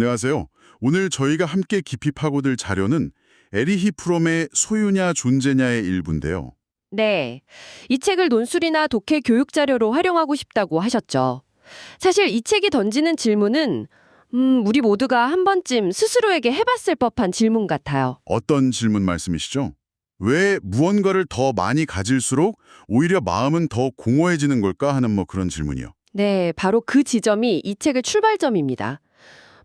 안녕하세요. 오늘 저희가 함께 깊이 파고들 자료는 에리히 프롬의 소유냐 존재냐의 일부인데요. 네. 이 책을 논술이나 독해 교육 자료로 활용하고 싶다고 하셨죠. 사실 이 책이 던지는 질문은 우리 모두가 한 번쯤 스스로에게 해봤을 법한 질문 같아요. 어떤 질문 말씀이시죠? 왜 무언가를 더 많이 가질수록 오히려 마음은 더 공허해지는 걸까 하는 그런 질문이요. 네, 바로 그 지점이 이 책의 출발점입니다.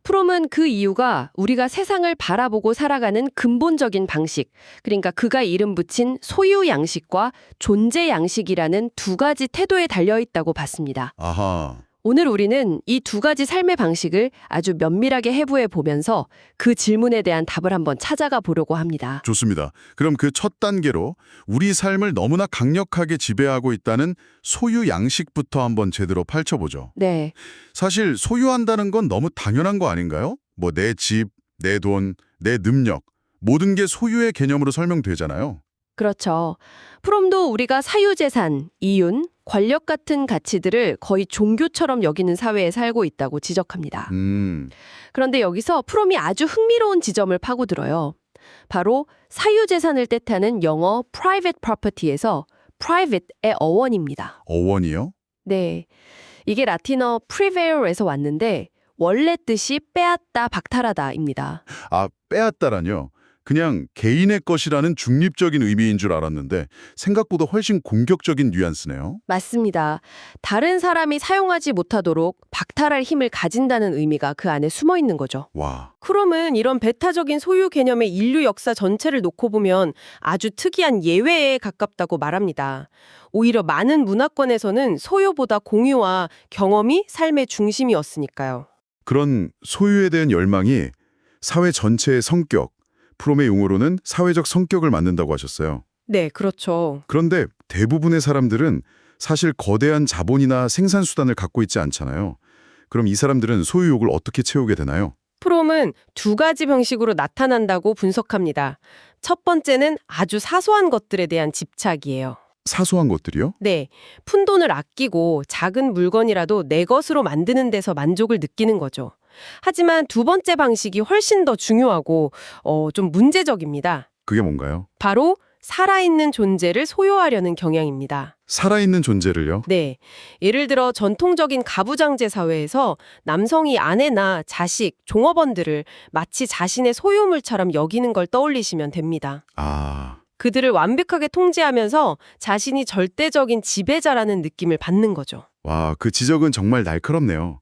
프롬은 그 이유가 우리가 세상을 바라보고 살아가는 근본적인 방식, 그러니까 그가 이름 붙인 소유 양식과 존재 양식이라는 두 가지 태도에 달려있다고 봤습니다. 아하, 오늘 우리는 이 두 가지 삶의 방식을 아주 면밀하게 해부해 보면서 그 질문에 대한 답을 한번 찾아가 보려고 합니다. 좋습니다. 그럼 그 첫 단계로 우리 삶을 너무나 강력하게 지배하고 있다는 소유 양식부터 한번 제대로 펼쳐보죠. 네, 사실 소유한다는 건 너무 당연한 거 아닌가요? 내 집, 내 돈, 내 능력, 모든 게 소유의 개념으로 설명되잖아요. 그렇죠. 프롬도 우리가 사유재산, 이윤, 권력 같은 가치들을 거의 종교처럼 여기는 사회에 살고 있다고 지적합니다. 그런데 여기서 프롬이 아주 흥미로운 지점을 파고들어요. 바로 사유재산을 뜻하는 영어 private property에서 private의 어원입니다. 어원이요? 네, 이게 라틴어 prevail에서 왔는데 원래 뜻이 빼앗다, 박탈하다입니다. 아, 빼앗다라뇨. 그냥 개인의 것이라는 중립적인 의미인 줄 알았는데 생각보다 훨씬 공격적인 뉘앙스네요. 맞습니다. 다른 사람이 사용하지 못하도록 박탈할 힘을 가진다는 의미가 그 안에 숨어 있는 거죠. 와, 크롬은 이런 배타적인 소유 개념의 인류 역사 전체를 놓고 보면 아주 특이한 예외에 가깝다고 말합니다. 오히려 많은 문화권에서는 소유보다 공유와 경험이 삶의 중심이었으니까요. 그런 소유에 대한 열망이 사회 전체의 성격, 프롬의 용어로는 사회적 성격을 만든다고 하셨어요. 네, 그렇죠. 그런데 대부분의 사람들은 사실 거대한 자본이나 생산수단을 갖고 있지 않잖아요. 그럼 이 사람들은 소유욕을 어떻게 채우게 되나요? 프롬은 두 가지 방식으로 나타난다고 분석합니다. 첫 번째는 아주 사소한 것들에 대한 집착이에요. 사소한 것들이요? 네, 푼돈을 아끼고 작은 물건이라도 내 것으로 만드는 데서 만족을 느끼는 거죠. 하지만 두 번째 방식이 훨씬 더 중요하고 좀 문제적입니다. 그게 뭔가요? 바로 살아있는 존재를 소유하려는 경향입니다. 살아있는 존재를요? 네, 예를 들어 전통적인 가부장제 사회에서 남성이 아내나 자식, 종업원들을 마치 자신의 소유물처럼 여기는 걸 떠올리시면 됩니다. 아, 그들을 완벽하게 통제하면서 자신이 절대적인 지배자라는 느낌을 받는 거죠. 와, 그 지적은 정말 날카롭네요.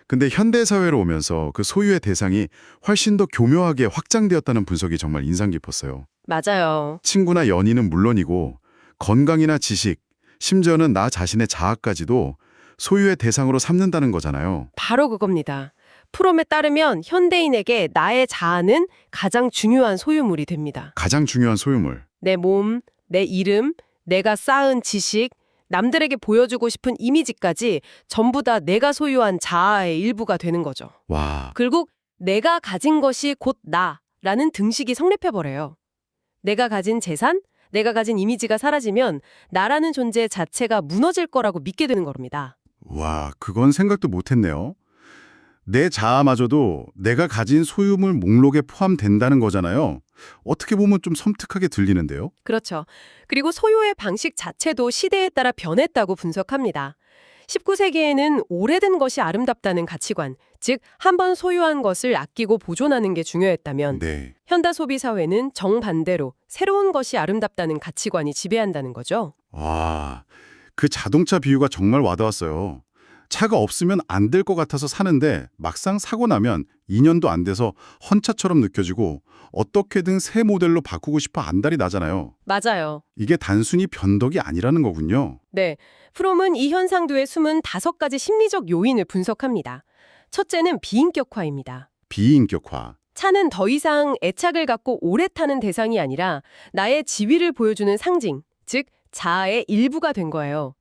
근데 현대사회로 오면서 그 소유의 대상이 훨씬 더 교묘하게 확장되었다는 분석이 정말 인상 깊었어요. 맞아요. 친구나 연인은 물론이고 건강이나 지식, 심지어는 나 자신의 자아까지도 소유의 대상으로 삼는다는 거잖아요. 바로 그겁니다. 프롬에 따르면 현대인에게 나의 자아는 가장 중요한 소유물이 됩니다. 가장 중요한 소유물. 내 몸, 내 이름, 내가 쌓은 지식, 남들에게 보여주고 싶은 이미지까지 전부 다 내가 소유한 자아의 일부가 되는 거죠. 와, 결국 내가 가진 것이 곧 나라는 등식이 성립해버려요. 내가 가진 재산, 내가 가진 이미지가 사라지면 나라는 존재 자체가 무너질 거라고 믿게 되는 겁니다. 와, 그건 생각도 못했네요. 내 자아마저도 내가 가진 소유물 목록에 포함된다는 거잖아요. 어떻게 보면 좀 섬뜩하게 들리는데요. 그렇죠. 그리고 소유의 방식 자체도 시대에 따라 변했다고 분석합니다. 19세기에는 오래된 것이 아름답다는 가치관, 즉 한 번 소유한 것을 아끼고 보존하는 게 중요했다면 네. 현대 소비 사회는 정반대로 새로운 것이 아름답다는 가치관이 지배한다는 거죠. 와, 그 자동차 비유가 정말 와닿았어요. 차가 없으면 안 될 것 같아서 사는데 막상 사고 나면 2년도 안 돼서 헌차처럼 느껴지고 어떻게든 새 모델로 바꾸고 싶어 안달이 나잖아요. 맞아요. 이게 단순히 변덕이 아니라는 거군요. 네, 프롬은 이 현상도에 숨은 5가지 심리적 요인을 분석합니다. 첫째는 비인격화입니다. 비인격화. 차는 더 이상 애착을 갖고 오래 타는 대상이 아니라 나의 지위를 보여주는 상징, 즉 자아의 일부가 된 거예요.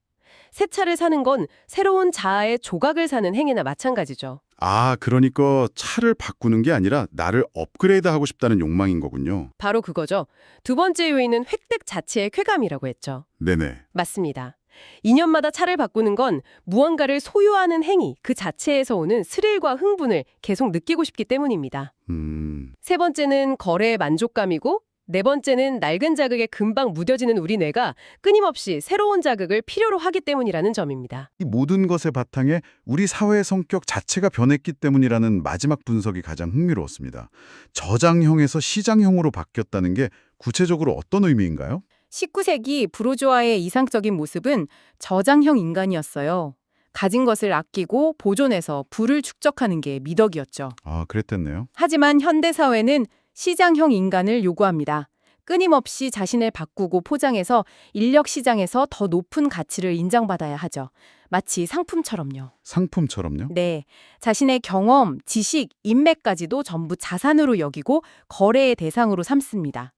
새 차를 사는 건 새로운 자아의 조각을 사는 행위나 마찬가지죠. 아, 그러니까 차를 바꾸는 게 아니라 나를 업그레이드하고 싶다는 욕망인 거군요. 바로 그거죠. 두 번째 요인은 획득 자체의 쾌감이라고 했죠. 네네. 맞습니다. 2년마다 차를 바꾸는 건 무언가를 소유하는 행위 그 자체에서 오는 스릴과 흥분을 계속 느끼고 싶기 때문입니다. 세 번째는 거래의 만족감이고 네 번째는 낡은 자극에 금방 무뎌지는 우리 뇌가 끊임없이 새로운 자극을 필요로 하기 때문이라는 점입니다. 이 모든 것의 바탕에 우리 사회의 성격 자체가 변했기 때문이라는 마지막 분석이 가장 흥미로웠습니다. 저장형에서 시장형으로 바뀌었다는 게 구체적으로 어떤 의미인가요? 19세기 부르주아의 이상적인 모습은 저장형 인간이었어요. 가진 것을 아끼고 보존해서 부를 축적하는 게 미덕이었죠. 아, 그랬겠네요. 하지만 현대사회는 시장형 인간을 요구합니다. 끊임없이 자신을 바꾸고 포장해서 인력 시장에서 더 높은 가치를 인정받아야 하죠. 마치 상품처럼요. 상품처럼요? 네, 자신의 경험, 지식, 인맥까지도 전부 자산으로 여기고 거래의 대상으로 삼습니다.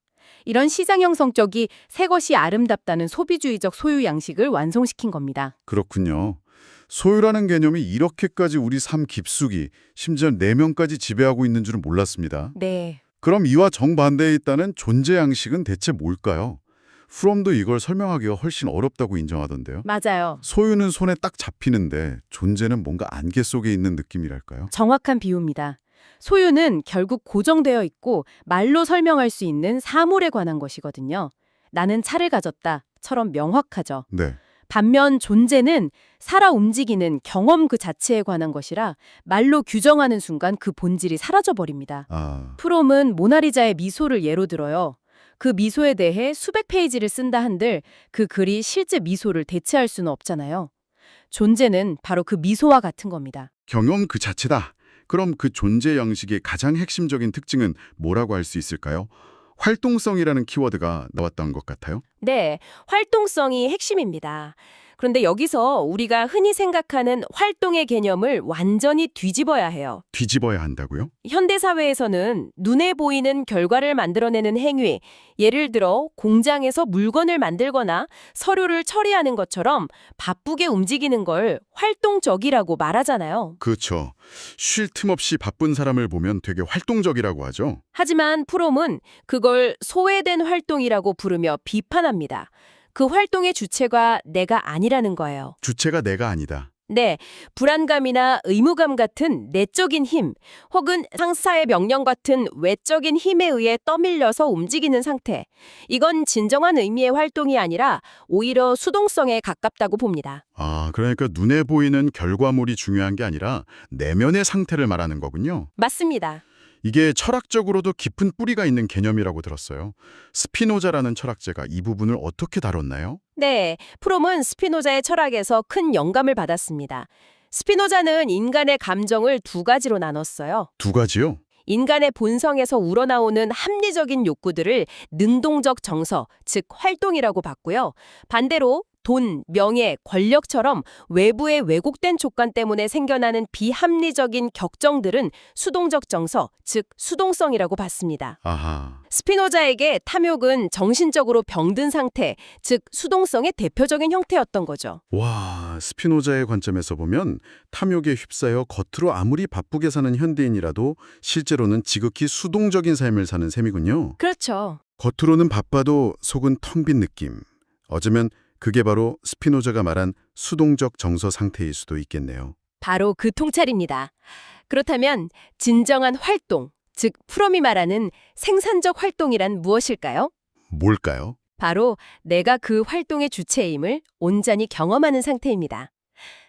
이런 시장형 성격이 새 것이 아름답다는 소비주의적 소유 양식을 완성시킨 겁니다. 그렇군요. 소유라는 개념이 이렇게까지 우리 삶 깊숙이, 심지어 내면까지 지배하고 있는 줄은 몰랐습니다. 네. 그럼 이와 정반대에 있다는 존재 양식은 대체 뭘까요? 프롬도 이걸 설명하기가 훨씬 어렵다고 인정하던데요. 맞아요. 소유는 손에 딱 잡히는데 존재는 뭔가 안개 속에 있는 느낌이랄까요? 정확한 비유입니다. 소유는 결국 고정되어 있고 말로 설명할 수 있는 사물에 관한 것이거든요. 나는 차를 가졌다처럼 명확하죠. 네. 반면 존재는 살아 움직이는 경험 그 자체에 관한 것이라 말로 규정하는 순간 그 본질이 사라져버립니다. 아, 프롬은 모나리자의 미소를 예로 들어요. 그 미소에 대해 수백 페이지를 쓴다 한들 그 글이 실제 미소를 대체할 수는 없잖아요. 존재는 바로 그 미소와 같은 겁니다. 경험 그 자체다. 그럼 그 존재 양식의 가장 핵심적인 특징은 뭐라고 할 수 있을까요? 활동성이라는 키워드가 나왔던 것 같아요. 네, 활동성이 핵심입니다. 그런데 여기서 우리가 흔히 생각하는 활동의 개념을 완전히 뒤집어야 해요. 뒤집어야 한다고요? 현대사회에서는 눈에 보이는 결과를 만들어내는 행위, 예를 들어 공장에서 물건을 만들거나 서류를 처리하는 것처럼 바쁘게 움직이는 걸 활동적이라고 말하잖아요. 그렇죠. 쉴 틈 없이 바쁜 사람을 보면 되게 활동적이라고 하죠. 하지만 프롬은 그걸 소외된 활동이라고 부르며 비판합니다. 그 활동의 주체가 내가 아니라는 거예요. 주체가 내가 아니다. 네, 불안감이나 의무감 같은 내적인 힘, 혹은 상사의 명령 같은 외적인 힘에 의해 떠밀려서 움직이는 상태. 이건 진정한 의미의 활동이 아니라 오히려 수동성에 가깝다고 봅니다. 아, 그러니까 눈에 보이는 결과물이 중요한 게 아니라 내면의 상태를 말하는 거군요. 맞습니다. 이게 철학적으로도 깊은 뿌리가 있는 개념이라고 들었어요. 스피노자라는 철학자가 이 부분을 어떻게 다뤘나요? 네, 프롬은 스피노자의 철학에서 큰 영감을 받았습니다. 스피노자는 인간의 감정을 두 가지로 나눴어요. 두 가지요? 인간의 본성에서 우러나오는 합리적인 욕구들을 능동적 정서, 즉 활동이라고 봤고요. 반대로 돈, 명예, 권력처럼 외부의 왜곡된 촉감 때문에 생겨나는 비합리적인 격정들은 수동적 정서, 즉 수동성이라고 봤습니다. 아하. 스피노자에게 탐욕은 정신적으로 병든 상태, 즉 수동성의 대표적인 형태였던 거죠. 와, 스피노자의 관점에서 보면 탐욕에 휩싸여 겉으로 아무리 바쁘게 사는 현대인이라도 실제로는 지극히 수동적인 삶을 사는 셈이군요. 그렇죠. 겉으로는 바빠도 속은 텅 빈 느낌. 어쩌면 그게 바로 스피노자가 말한 수동적 정서 상태일 수도 있겠네요. 바로 그 통찰입니다. 그렇다면 진정한 활동, 즉 프롬이 말하는 생산적 활동이란 무엇일까요? 뭘까요? 바로 내가 그 활동의 주체임을 온전히 경험하는 상태입니다.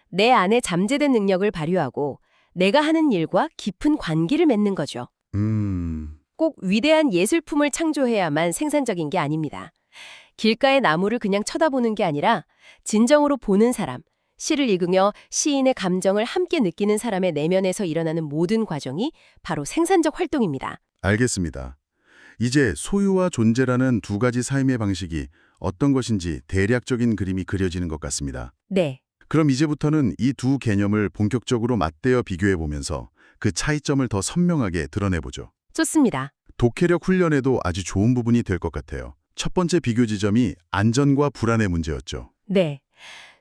내 안에 잠재된 능력을 발휘하고 내가 하는 일과 깊은 관계를 맺는 거죠. 꼭 위대한 예술품을 창조해야만 생산적인 게 아닙니다. 길가의 나무를 그냥 쳐다보는 게 아니라 진정으로 보는 사람, 시를 읽으며 시인의 감정을 함께 느끼는 사람의 내면에서 일어나는 모든 과정이 바로 생산적 활동입니다. 알겠습니다. 이제 소유와 존재라는 두 가지 삶의 방식이 어떤 것인지 대략적인 그림이 그려지는 것 같습니다. 네. 그럼 이제부터는 이 두 개념을 본격적으로 맞대어 비교해보면서 그 차이점을 더 선명하게 드러내보죠. 좋습니다. 독해력 훈련에도 아주 좋은 부분이 될 것 같아요. 첫 번째 비교 지점이 안전과 불안의 문제였죠. 네.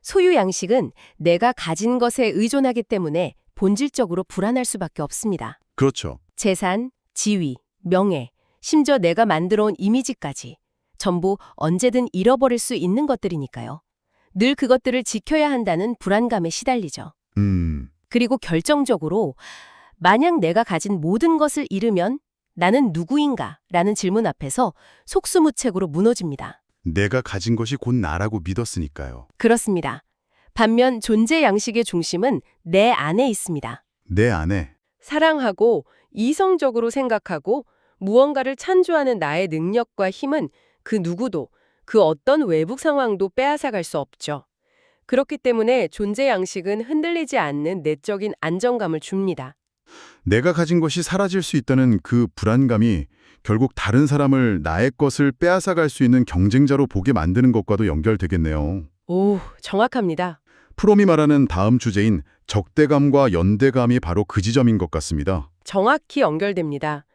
소유 양식은 내가 가진 것에 의존하기 때문에 본질적으로 불안할 수밖에 없습니다. 그렇죠. 재산, 지위, 명예, 심지어 내가 만들어 온 이미지까지 전부 언제든 잃어버릴 수 있는 것들이니까요. 늘 그것들을 지켜야 한다는 불안감에 시달리죠. 그리고 결정적으로 만약 내가 가진 모든 것을 잃으면 나는 누구인가? 라는 질문 앞에서 속수무책으로 무너집니다. 내가 가진 것이 곧 나라고 믿었으니까요. 그렇습니다. 반면 존재 양식의 중심은 내 안에 있습니다. 내 안에. 사랑하고 이성적으로 생각하고 무언가를 찬조하는 나의 능력과 힘은 그 누구도 그 어떤 외부 상황도 빼앗아갈 수 없죠. 그렇기 때문에 존재 양식은 흔들리지 않는 내적인 안정감을 줍니다. 내가 가진 것이 사라질 수 있다는 그 불안감이 결국 다른 사람을 나의 것을 빼앗아갈 수 있는 경쟁자로 보게 만드는 것과도 연결되겠네요. 오, 정확합니다. 프롬이 말하는 다음 주제인 적대감과 연대감이 바로 그 지점인 것 같습니다. 정확히 연결됩니다.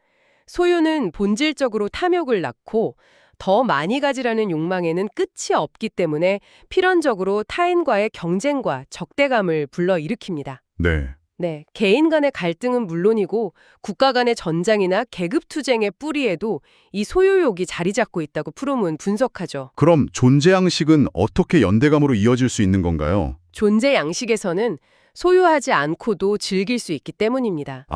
소유는 본질적으로 탐욕을 낳고 더 많이 가지라는 욕망에는 끝이 없기 때문에 필연적으로 타인과의 경쟁과 적대감을 불러일으킵니다. 네. 네, 개인 간의 갈등은 물론이고 국가 간의 전장이나 계급 투쟁의 뿌리에도 이 소유욕이 자리 잡고 있다고 프롬은 분석하죠. 그럼 존재 양식은 어떻게 연대감으로 이어질 수 있는 건가요? 존재 양식에서는 소유하지 않고도 즐길 수 있기 때문입니다.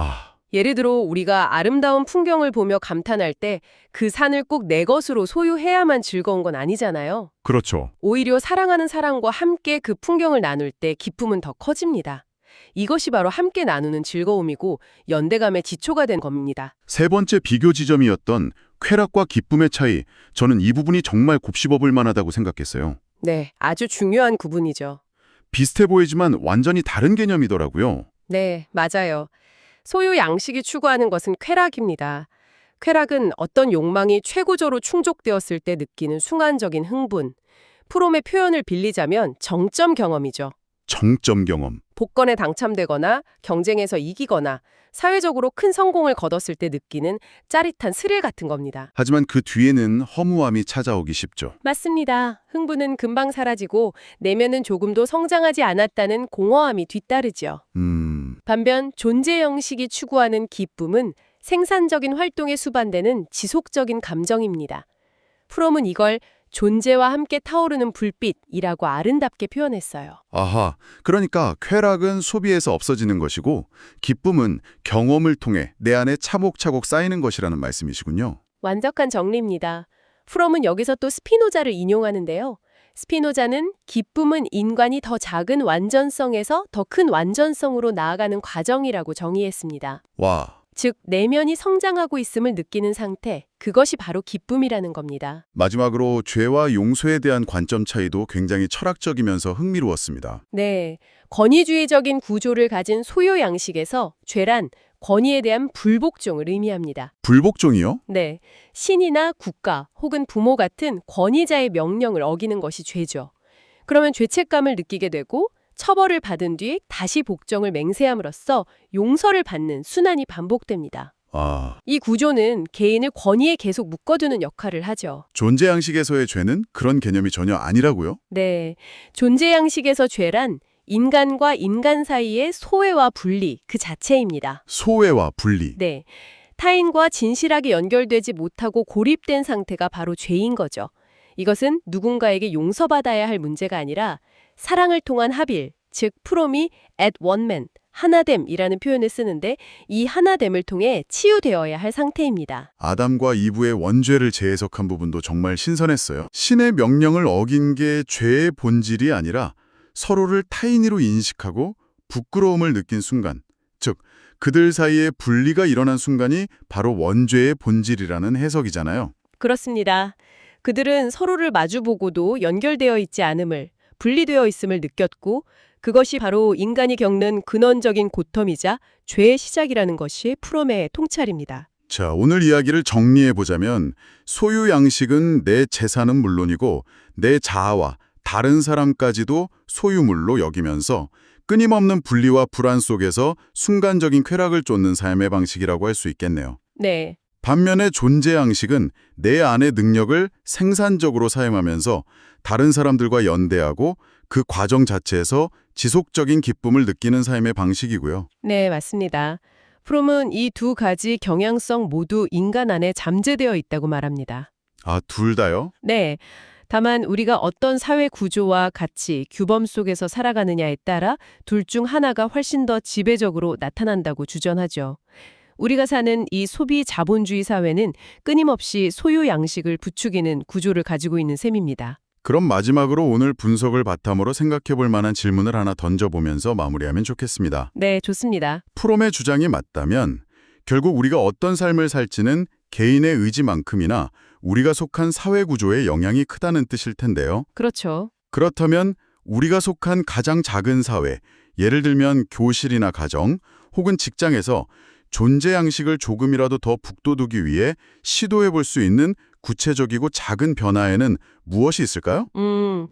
예를 들어 우리가 아름다운 풍경을 보며 감탄할 때 그 산을 꼭 내 것으로 소유해야만 즐거운 건 아니잖아요. 그렇죠. 오히려 사랑하는 사람과 함께 그 풍경을 나눌 때 기쁨은 더 커집니다. 이것이 바로 함께 나누는 즐거움이고 연대감의 기초가 된 겁니다. 세 번째 비교 지점이었던 쾌락과 기쁨의 차이, 저는 이 부분이 정말 곱씹어 볼 만하다고 생각했어요. 네, 아주 중요한 구분이죠. 비슷해 보이지만 완전히 다른 개념이더라고요. 네, 맞아요. 소유 양식이 추구하는 것은 쾌락입니다. 쾌락은 어떤 욕망이 최고조로 충족되었을 때 느끼는 순간적인 흥분. 프롬의 표현을 빌리자면 정점 경험이죠. 정점 경험. 복권에 당첨되거나 경쟁에서 이기거나 사회적으로 큰 성공을 거뒀을 때 느끼는 짜릿한 스릴 같은 겁니다. 하지만 그 뒤에는 허무함이 찾아오기 쉽죠. 맞습니다. 흥분은 금방 사라지고 내면은 조금도 성장하지 않았다는 공허함이 뒤따르죠. 반면 존재 형식이 추구하는 기쁨은 생산적인 활동에 수반되는 지속적인 감정입니다. 프롬은 이걸 존재와 함께 타오르는 불빛이라고 아름답게 표현했어요. 아하, 그러니까 쾌락은 소비에서 없어지는 것이고 기쁨은 경험을 통해 내 안에 차곡차곡 쌓이는 것이라는 말씀이시군요. 완벽한 정리입니다. 프롬은 여기서 또 스피노자를 인용하는데요. 스피노자는 기쁨은 인간이 더 작은 완전성에서 더 큰 완전성으로 나아가는 과정이라고 정의했습니다. 와. 즉, 내면이 성장하고 있음을 느끼는 상태, 그것이 바로 기쁨이라는 겁니다. 마지막으로 죄와 용서에 대한 관점 차이도 굉장히 철학적이면서 흥미로웠습니다. 네, 권위주의적인 구조를 가진 소유 양식에서 죄란 권위에 대한 불복종을 의미합니다. 불복종이요? 네, 신이나 국가 혹은 부모 같은 권위자의 명령을 어기는 것이 죄죠. 그러면 죄책감을 느끼게 되고 처벌을 받은 뒤 다시 복종을 맹세함으로써 용서를 받는 순환이 반복됩니다. 이 구조는 개인을 권위에 계속 묶어두는 역할을 하죠. 존재 양식에서의 죄는 그런 개념이 전혀 아니라고요? 네, 존재 양식에서 죄란 인간과 인간 사이의 소외와 분리 그 자체입니다. 소외와 분리. 네, 타인과 진실하게 연결되지 못하고 고립된 상태가 바로 죄인 거죠. 이것은 누군가에게 용서받아야 할 문제가 아니라 사랑을 통한 합일, 즉 프롬이 at one man, 하나됨이라는 표현을 쓰는데 이 하나됨을 통해 치유되어야 할 상태입니다. 아담과 이브의 원죄를 재해석한 부분도 정말 신선했어요. 신의 명령을 어긴 게 죄의 본질이 아니라 서로를 타인으로 인식하고 부끄러움을 느낀 순간, 즉 그들 사이에 분리가 일어난 순간이 바로 원죄의 본질이라는 해석이잖아요. 그렇습니다. 그들은 서로를 마주보고도 연결되어 있지 않음을, 분리되어 있음을 느꼈고 그것이 바로 인간이 겪는 근원적인 고통이자 죄의 시작이라는 것이 프롬의 통찰입니다. 자, 오늘 이야기를 정리해보자면 소유 양식은 내 재산은 물론이고 내 자아와 다른 사람까지도 소유물로 여기면서 끊임없는 분리와 불안 속에서 순간적인 쾌락을 쫓는 삶의 방식이라고 할 수 있겠네요. 네, 반면에 존재 양식은 내 안의 능력을 생산적으로 사용하면서 다른 사람들과 연대하고 그 과정 자체에서 지속적인 기쁨을 느끼는 삶의 방식이고요. 네, 맞습니다. 프롬은 이 두 가지 경향성 모두 인간 안에 잠재되어 있다고 말합니다. 아, 둘 다요? 네, 다만 우리가 어떤 사회 구조와 가치, 규범 속에서 살아가느냐에 따라 둘 중 하나가 훨씬 더 지배적으로 나타난다고 주장하죠. 우리가 사는 이 소비 자본주의 사회는 끊임없이 소유 양식을 부추기는 구조를 가지고 있는 셈입니다. 그럼 마지막으로 오늘 분석을 바탕으로 생각해 볼 만한 질문을 하나 던져보면서 마무리하면 좋겠습니다. 네, 좋습니다. 프롬의 주장이 맞다면 결국 우리가 어떤 삶을 살지는 개인의 의지만큼이나 우리가 속한 사회 구조에 영향이 크다는 뜻일 텐데요. 그렇죠. 그렇다면 우리가 속한 가장 작은 사회, 예를 들면 교실이나 가정 혹은 직장에서 존재 양식을 조금이라도 더 북돋우기 위해 시도해 볼 수 있는 구체적이고 작은 변화에는 무엇이 있을까요?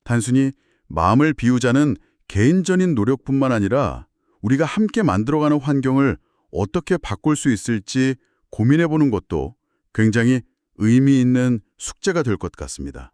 단순히 마음을 비우자는 개인적인 노력뿐만 아니라 우리가 함께 만들어가는 환경을 어떻게 바꿀 수 있을지 고민해 보는 것도 굉장히 의미 있는 숙제가 될 것 같습니다.